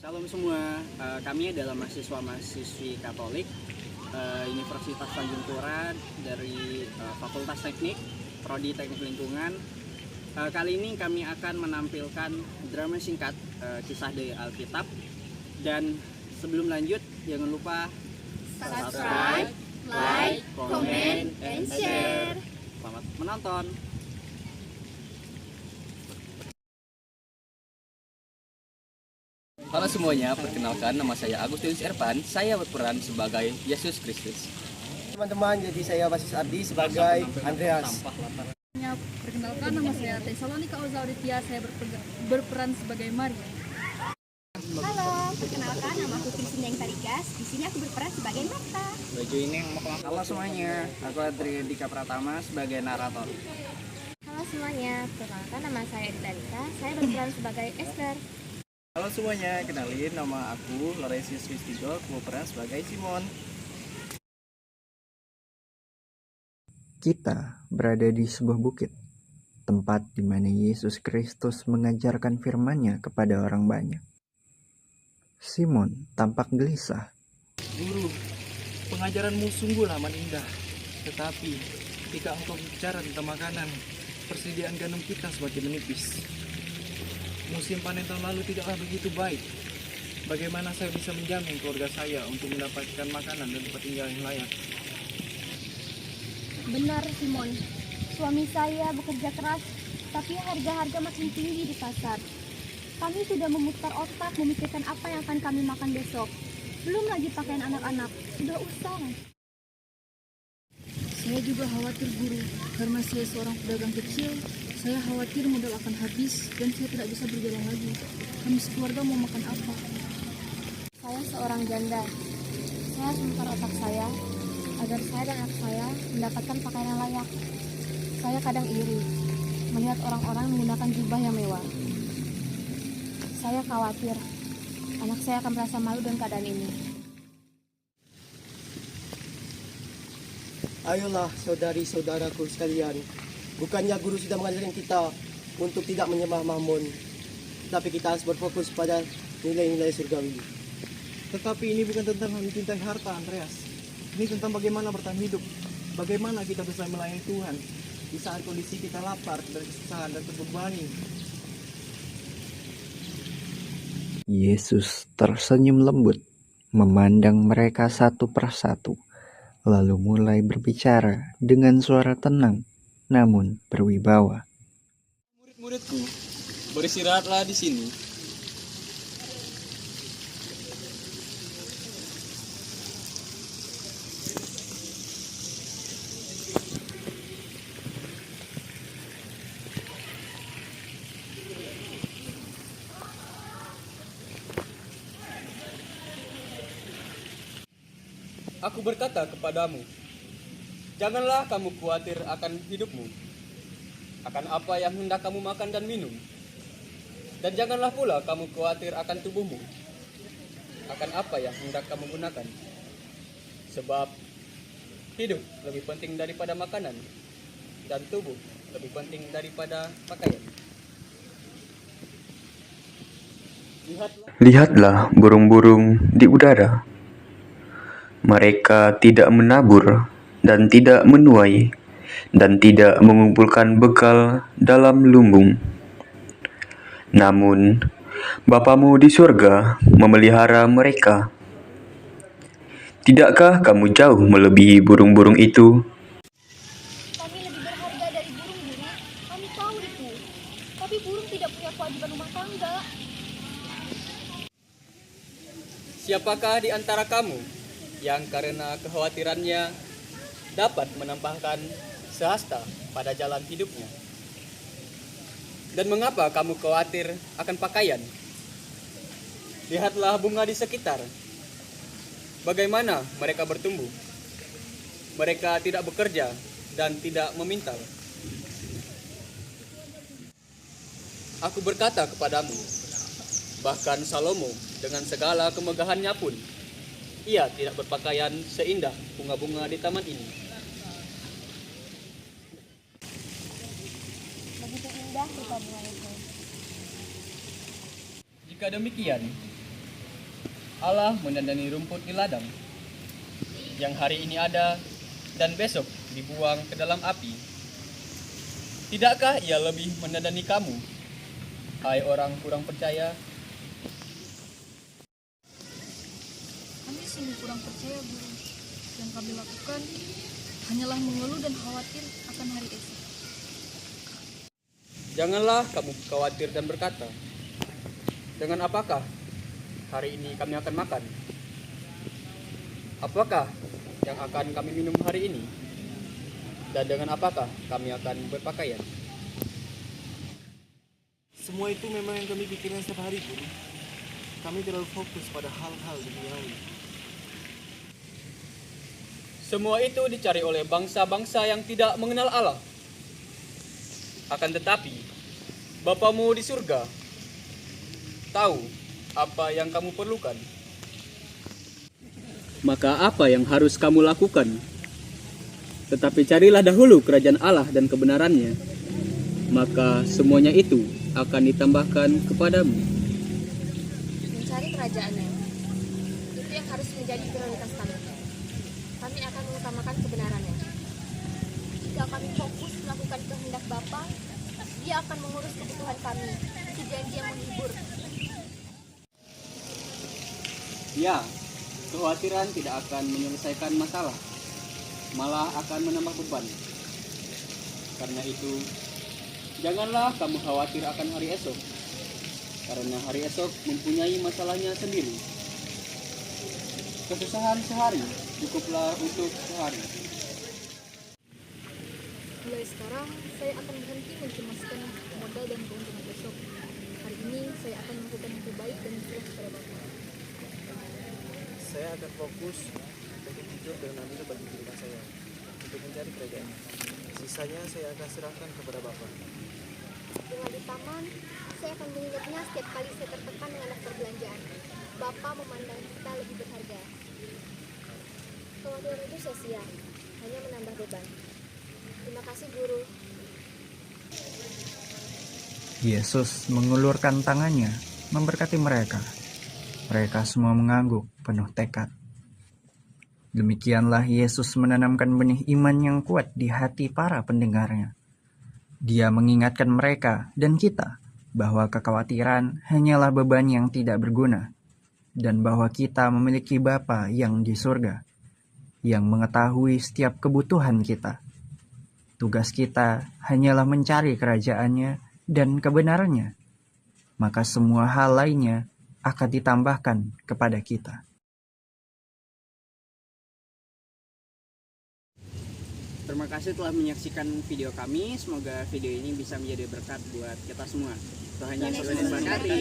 Shalom semua, kami adalah mahasiswa-mahasiswi Katolik Universitas Tanjung Pura dari Fakultas Teknik, Prodi Teknik Lingkungan. Kali ini kami akan menampilkan drama singkat kisah dari Alkitab. Dan sebelum lanjut, jangan lupa subscribe, like, comment, and share. Selamat menonton. Halo semuanya, perkenalkan nama saya Agustinus Ervan. Saya berperan sebagai Yesus Kristus. Teman-teman, jadi saya Basis Ardi sebagai Andreas. Perkenalkan, nama saya Tesalonika Ozauditya. Saya berperan sebagai Maria. Halo, perkenalkan nama aku Kristina yang Tarigas. Di sini aku berperan sebagai Marta. Halo semuanya, aku Adri Dika Pratama sebagai narator. Halo semuanya, perkenalkan nama saya Edita Rita. Saya berperan sebagai Esther. Halo semuanya, kenalin nama aku Laurentius Ristigo, aku berperan sebagai Simon. Kita berada di sebuah bukit, tempat di mana Yesus Kristus mengajarkan firman-Nya kepada orang banyak. Simon tampak gelisah. Guru, pengajaranmu sungguh amat indah. Tetapi, ketika engkau bicara tentang makanan, persediaan gandum kita semakin menipis. Musim panen tahun lalu tidaklah begitu baik. Bagaimana saya bisa menjamin keluarga saya untuk mendapatkan makanan dan tempat tinggal yang layak? Benar Simon, suami saya bekerja keras, tapi harga-harga makin tinggi di pasar. Kami sudah memutar otak memikirkan apa yang akan kami makan besok. Belum lagi pakaian anak-anak, sudah usang. Saya juga khawatir guru, karena saya seorang pedagang kecil. Saya khawatir modal akan habis dan saya tidak bisa berjalan lagi. Kami sekeluarga mau makan apa? Saya seorang janda. Saya harus memutar otak saya agar saya dan anak saya mendapatkan pakaian yang layak. Saya kadang iri melihat orang-orang menggunakan jubah yang mewah. Saya khawatir anak saya akan merasa malu dengan keadaan ini. Ayolah saudari-saudaraku sekalian, bukannya guru sudah mengajarkan kita untuk tidak menyembah Mammon, tapi kita harus berfokus pada nilai-nilai surgawi. Tetapi ini bukan tentang mencintai harta, Andreas. Ini tentang bagaimana bertahan hidup, bagaimana kita bisa melayani Tuhan di saat kondisi kita lapar dan kesusahan dan terbebani. Yesus tersenyum lembut, memandang mereka satu persatu, lalu mulai berbicara dengan suara tenang namun berwibawa. Murid-muridku, beristirahatlah di sini. Aku berkata kepadamu, janganlah kamu khawatir akan hidupmu, akan apa yang hendak kamu makan dan minum. Dan janganlah pula kamu khawatir akan tubuhmu, akan apa yang hendak kamu gunakan. Sebab hidup lebih penting daripada makanan, dan tubuh lebih penting daripada pakaian. Lihatlah burung-burung di udara. Mereka tidak menabur dan tidak menuai dan tidak mengumpulkan bekal dalam lumbung. Namun, Bapamu di surga memelihara mereka. Tidakkah kamu jauh melebihi burung-burung itu? Kami lebih berharga dari burung, guru. Kami tahu itu. Tapi burung tidak punya kewajiban rumah tangga. Siapakah di antara kamu yang karena kekhawatirannya dapat menambahkan sehasta pada jalan hidupnya? Dan mengapa kamu khawatir akan pakaian? Lihatlah bunga di sekitar. Bagaimana mereka bertumbuh? Mereka tidak bekerja dan tidak memintal. Aku berkata kepadamu, bahkan Salomo dengan segala kemegahannya pun, ia tidak berpakaian seindah bunga-bunga di taman ini. Begitu indah rupa bunga itu. Jika demikian, Allah mendandani rumput di ladang, yang hari ini ada dan besok dibuang ke dalam api. Tidakkah ia lebih mendandani kamu, hai orang kurang percaya? Kami sungguh kurang percaya, Guru. Yang kami lakukan hanyalah mengeluh dan khawatir akan hari esok. Janganlah kamu khawatir dan berkata, dengan apakah hari ini kami akan makan? Apakah yang akan kami minum hari ini? Dan dengan apakah kami akan berpakaian? Semua itu memang yang kami pikirkan setiap hari, Guru. Kami terlalu fokus pada hal-hal duniawi. Semua itu dicari oleh bangsa-bangsa yang tidak mengenal Allah. Akan tetapi, Bapamu di surga tahu apa yang kamu perlukan. Maka apa yang harus kamu lakukan? Tetapi carilah dahulu kerajaan Allah dan kebenarannya, maka semuanya itu akan ditambahkan kepadamu. Mencari kerajaannya, itu yang harus menjadi prioritas kami. Kami akan mengutamakan kebenarannya. Jika kami fokus melakukan kehendak Bapa, Dia akan mengurus kebutuhan kami. Itu janji yang menghibur. Ya, kekhawatiran tidak akan menyelesaikan masalah, malah akan menambah beban. Karena itu, janganlah kamu khawatir akan hari esok, karena hari esok mempunyai masalahnya sendiri. Kesusahan sehari cukuplah untuk sehari. Mulai sekarang, saya akan berhenti mencemaskan modal dan keuntungan besok. Hari ini, saya akan melakukan yang terbaik dan ikhlas kepada Bapak. Saya akan fokus untuk jujur dan adil bagi kehidupan saya untuk mencari kerajaan. Sisanya saya akan serahkan kepada Bapak. Dengan di taman, saya akan mengingatnya setiap kali saya tertekan dengan daftar belanjaan. Bapak memandang kita lebih berharga. Kekhawatiran itu sia-sia, hanya menambah beban. Terima kasih, Guru. Yesus mengulurkan tangannya, memberkati mereka. Mereka semua mengangguk penuh tekad. Demikianlah Yesus menanamkan benih iman yang kuat di hati para pendengarnya. Dia mengingatkan mereka dan kita bahwa kekhawatiran hanyalah beban yang tidak berguna, dan bahwa kita memiliki Bapa yang di surga, yang mengetahui setiap kebutuhan kita. Tugas kita hanyalah mencari kerajaannya dan kebenarannya, maka semua hal lainnya akan ditambahkan kepada kita. Terima kasih telah menyaksikan video kami. Semoga video ini bisa menjadi berkat buat kita semua. Tuhan Yesus memberkati.